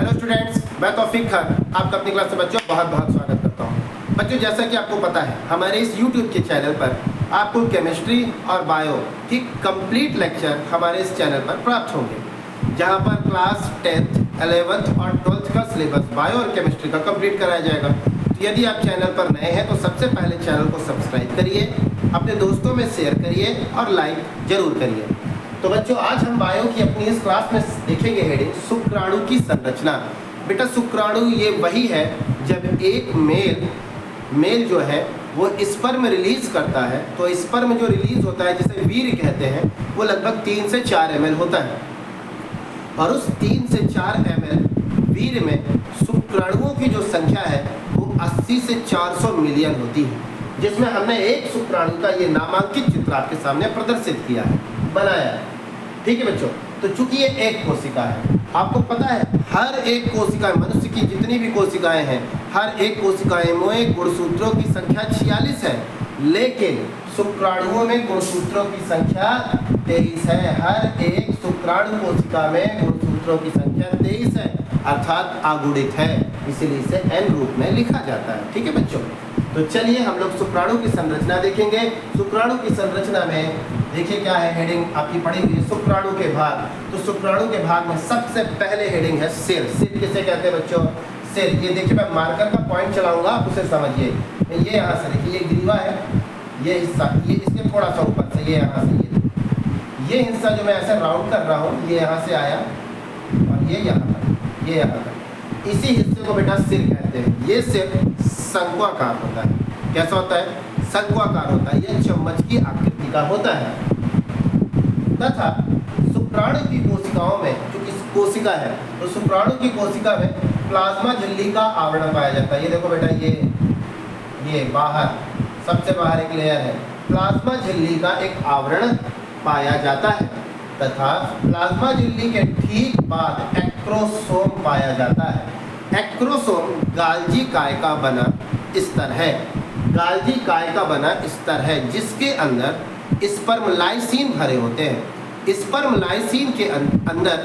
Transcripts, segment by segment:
Hello students, मैं तौफीक खान आपका अपनी क्लास से बच्चों बहुत बहुत स्वागत करता हूं। बच्चों, जैसा कि आपको पता है, हमारे इस YouTube के चैनल पर आपको केमिस्ट्री और बायो की कंप्लीट लेक्चर हमारे इस चैनल पर प्राप्त होंगे, जहां पर क्लास 10th, 11th और 12th का सिलेबस बायो और केमिस्ट्री का कंप्लीट कराया जाएगा। तो यदि आप चैनल पर नए हैं तो सबसे पहले चैनल को सब्सक्राइब करिए, अपने दोस्तों में शेयर करिए और लाइक जरूर करिए। तो बच्चों, आज हम बायो की अपनी इस क्लास में देखेंगे हेडिंग शुक्राणु की संरचना। बेटा, शुक्राणु ये वही है जब एक मेल जो है वो स्पर्म रिलीज करता है। तो स्पर्म जो रिलीज होता है, जिसे वीर्य कहते हैं, वो लगभग 3 से 4 ml होता है। और उस 3 से 4 ml वीर्य में शुक्राणुओं की जो संख्या है वो 80 से 400 मिलियन होती है, जिसमें हमने एक शुक्राणु का ये नामांकित चित्र आपके सामने प्रदर्शित किया है, बनाया है। ठीक है बच्चों, तो चूंकि ये एक कोशिका है, आपको पता है हर एक कोशिका, मनुष्य की जितनी भी कोशिकाएं हैं, हर एक कोशिकाएं में गुणसूत्रों की संख्या 46 है, लेकिन शुक्राणुओं में गुणसूत्रों की संख्या 23 है। हर एक शुक्राणु कोशिका में गुणसूत्रों की संख्या 23 है, अर्थात अगुणित है, इसीलिए इसे n रूप में लिखा जाता है। ठीक है बच्चों, तो चलिए हम लोग शुक्राणु की संरचना देखेंगे। शुक्राणु की संरचना में देखिए क्या है, हेडिंग आपकी पड़ी हुई है शुक्राणु के भाग। तो शुक्राणु के भाग में सबसे पहले हेडिंग है सिर। सिर किसे कहते हैं बच्चों? सिर। ये देखिए, मैं मार्कर का पॉइंट चलाऊंगा, आप उसे समझिए। ये यहाँ से देखिए, ये ग्रीवा है, ये हिस्सा, ये इसके थोड़ा सा ऊपर से, ये यहाँ से, ये हिस्सा जो मैं ऐसे राउंड कर रहा हूँ, ये यहाँ से आया और ये यहाँ तक, ये यहाँ तक, इसी हिस्से को बेटा सिर कहते हैं। ये सिर शंक्वाकार होता है। कैसा होता है? शंक्वाकार होता है। ये चम्मच की आकृति का होता है। तथा शुक्राणु की कोशिकाओं में, जो इस कोशिका है, तो शुक्राणु की कोशिका में प्लाज्मा झिल्ली का आवरण पाया जाता है। ये देखो बेटा, ये बाहर, सबसे बाहर एक लेयर है, प्लाज्मा झिल्ली का एक आवरण पाया जाता है। तथा प्लाज्मा झिल्ली के ठीक बाद एक्रोसोम पाया जाता है। एक्रोसोम गाल्जी काय का बना स्तर है। गाल्जी काय का बना स्तर है, जिसके अंदर स्पर्मलाइसिन भरे होते हैं। स्पर्मलाइसिन के अंदर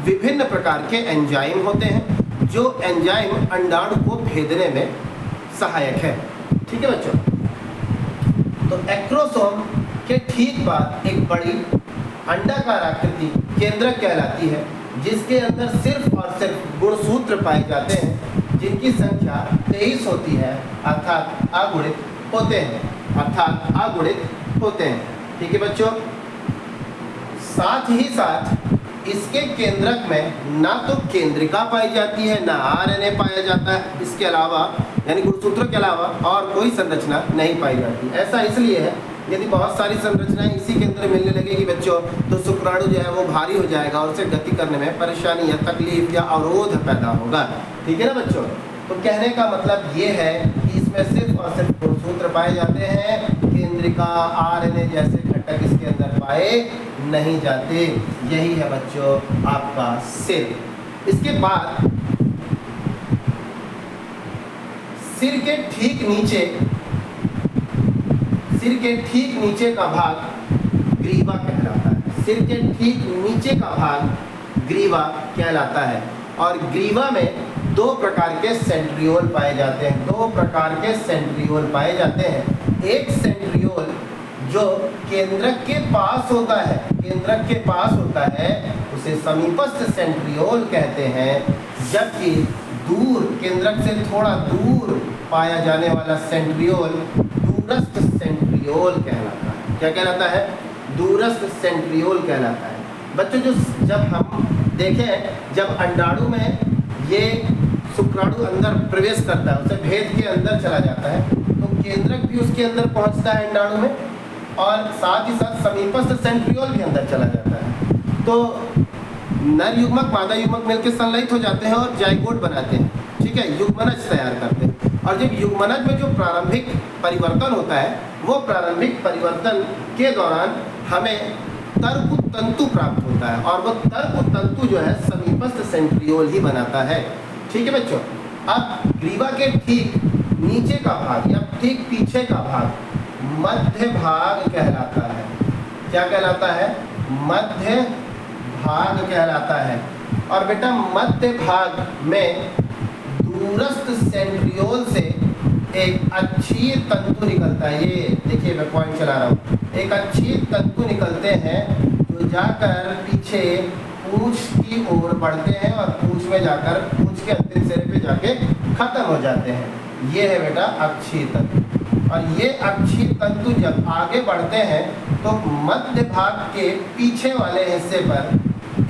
विभिन्न प्रकार के एंजाइम होते हैं, जो एंजाइम अंडाणु को भेदने में सहायक है। ठीक है बच्चों, तो एक्रोसोम के ठीक बाद एक बड़ी अंडाकार आकृति केंद्रक कहलाती है, जिसके अंदर सिर्फ और सिर्फ गुणसूत्र पाए जाते हैं, जिनकी संख्या 23 होती है, अर्थात अगुणित होते हैं। ठीक है बच्चों, साथ ही साथ इसके केंद्रक में ना तो केंद्रिका पाई जाती है, ना आरएनए पाया जाता है। इसके अलावा, यानी गुणसूत्रों के अलावा और कोई संरचना नहीं पाई जाती। ऐसा इसलिए है, यदि बहुत सारी संरचनाएं इसी के अंदर मिलने लगेगी बच्चों, तो शुक्राणु जो है वो भारी हो जाएगा और उसे गति करने में परेशानी या तकलीफ या अवरोध पैदा होगा। ठीक है ना बच्चों? तो कहने का मतलब ये है कि इसमें सिर्फ और सिर्फ गुणसूत्र पाए जाते हैं, केंद्रिका, आरएनए जैसे घटक इसके अंदर पाए नहीं जाते। यही है बच्चों आपका सिर। इसके बाद सिर के ठीक नीचे का भाग ग्रीवा कहलाता है। सिर के ठीक नीचे का भाग ग्रीवा कहलाता है। और ग्रीवा में 2 प्रकार के सेंट्रियोल पाए जाते हैं। एक सेंट्रियोल जो केंद्रक के पास होता है, उसे समीपस्थ सेंट्रियोल कहते हैं, जबकि दूर, केंद्रक से थोड़ा दूर पाया जाने वाला सेंट्रियोल दूरस्थ सेंट्रियोल कहलाता है। क्या कहलाता है? दूरस्थ सेंट्रियोल कहलाता है। बच्चों, जब हम देखें, जब अंडाणु में ये शुक्राणु अंदर प्रवेश करता है, उसे भेद के अंदर चला जाता है, तो केंद्रक भी उसके अंदर पहुंचता है अंडाणु में, और साथ ही साथ समीपस्थ सेंट्रियोल भी अंदर चला जाता है। तो नर युग्मक मादा युग्मक मिलकर संलयित हो जाते हैं और जाइगोट बनाते हैं। ठीक है, युग्मनज तैयार करते हैं। और जब युग्मनज में जो प्रारंभिक परिवर्तन होता है, वो प्रारंभिक परिवर्तन के दौरान हमें तर्क तंतु प्राप्त होता है, और वो तर्क तंतु जो है समीपस्थ सेंट्रियोल ही बनाता है। ठीक है बच्चों, अब ग्रीवा के ठीक नीचे का भाग या ठीक पीछे का भाग मध्य भाग कहलाता है। क्या कहलाता है? मध्य भाग कहलाता है। और बेटा मध्य भाग में दूरस्थ सेंट्रियोल से एक अच्छी तंतु निकलता है। ये देखिए मैं पॉइंट चला रहा हूँ। एक अच्छी तंतु निकलते हैं जो जाकर पीछे पूंछ की ओर बढ़ते हैं और पूंछ में जाकर पूंछ के अंतिम सिरे पे जाके खत्म हो जाते हैं। ये है बेटा अक्षीय तंतु। और ये अक्षीय तंतु जब आगे बढ़ते हैं तो मध्य भाग के पीछे वाले हिस्से पर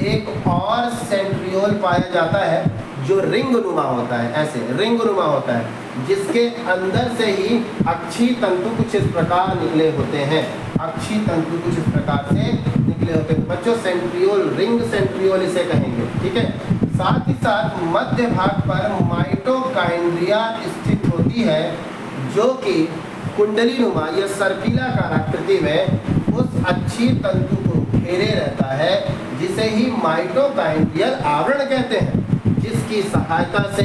एक और सेंट्रियोल पाया जाता है जो रिंग नुमा होता है, ऐसे रिंग नुमा होता है, जिसके अंदर से ही अक्षीय तंतु कुछ इस प्रकार निकले होते हैं। अक्षीय तंतु कुछ इस प्रकार से निकले होते हैं। बच्चों सेंट्रियोल, रिंग सेंट्रियोल इसे कहेंगे, ठीक है। साथ ही साथ मध्य भाग पर माइटोकाइंड्रिया स्थित होती है जो कि कुंडली नुमा या सर्पिलाकार आकृति में उस अक्षीय तंतु को घेरे रहता है, जिसे ही माइटोकाइंड्रियल आवरण कहते हैं, जिसकी सहायता से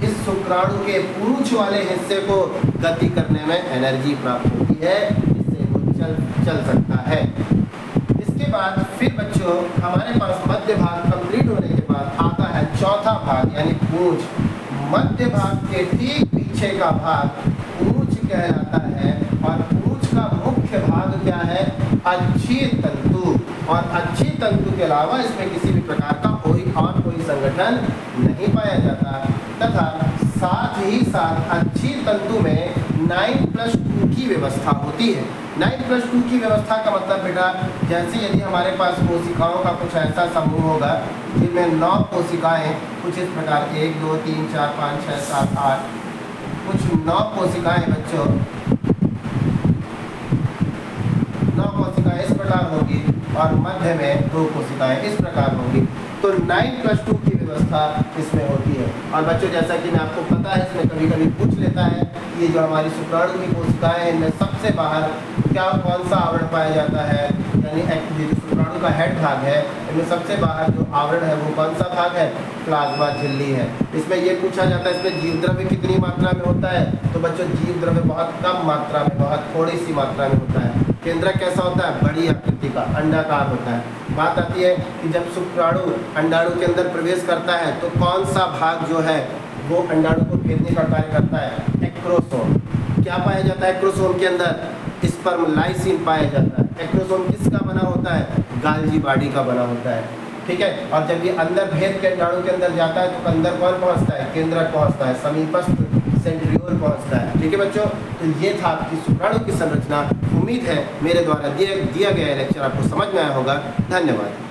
इस शुक्राणु के पूंछ वाले हिस्से को गति करने में एनर्जी प्राप्त होती है, जिससे वो चल सकता है। इसके बाद फिर बच्चों हमारे पास मध्य भाग कंप्लीट होने के बाद आता है चौथा भाग यानी पूंछ। मध्य भाग के ठीक पीछे का भाग पूंछ कहलाता है और पूंछ का मुख्य भाग क्या है? अक्षीय तंतु। और अक्षीय तंतु के अलावा इसमें किसी भी प्रकार का कोई संगठन नहीं पाया जाता तथा साथ ही साथ अक्षीय तंतु में 9+2 की व्यवस्था होती है। 9+2 की व्यवस्था का मतलब बेटा जैसे यदि हमारे पास कोशिकाओं का कुछ ऐसा समूह होगा जिनमें 9 कोशिकाएं कुछ इस प्रकार 1 2 3 4 5 6 7 8 कुछ 9 कोशिकाएं बच्चों 9 कोशिकाएं इस प्रकार होगी और मध्य में 2 कोशिकाएं इस प्रकार होंगी। तो 9+2 की व्यवस्था इसमें होती है। और बच्चों जैसा कि मैं आपको पता है इसमें कभी कभी पूछ लेता है ये जो हमारी शुक्राणु की कोशिकाएं हैं इनमें सबसे बाहर क्या कौन सा आवरण पाया जाता है, यानी ये जो शुक्राणु का हेड भाग है इनमें सबसे बाहर जो आवरण है वो कौन सा भाग है? प्लाज्मा झिल्ली है। इसमें ये पूछा जाता है इसमें जीव द्रव्य कितनी मात्रा में होता है? तो बच्चों जीव द्रव्य बहुत कम मात्रा में, बहुत थोड़ी सी मात्रा में होता है। केंद्रक कैसा होता है? बड़ी आकृति का, अंडाकार होता है। बात आती है कि जब शुक्राणु अंडाणु के अंदर प्रवेश करता है तो कौन सा भाग जो है वो अंडाणु को भेदने का कार्य करता है? एक्रोसोम। क्या पाया जाता है एक्रोसोम के अंदर? स्पर्म लाइसिन पाया जाता है। एक्रोसोम किसका बना होता है? गाल्जी बॉडी का बना होता है, ठीक है। और जब ये अंदर भेद के अंडाणु के अंदर जाता है तो अंदर कौन पहुंचता है? केंद्रक पहुंचता है, समीपस्थ सेंट्रियोल पहुंचता है, ठीक है बच्चों। तो ये था आपकी शुक्राणु की संरचना। उम्मीद है मेरे द्वारा दिया गया लेक्चर आपको समझ में आया होगा। धन्यवाद।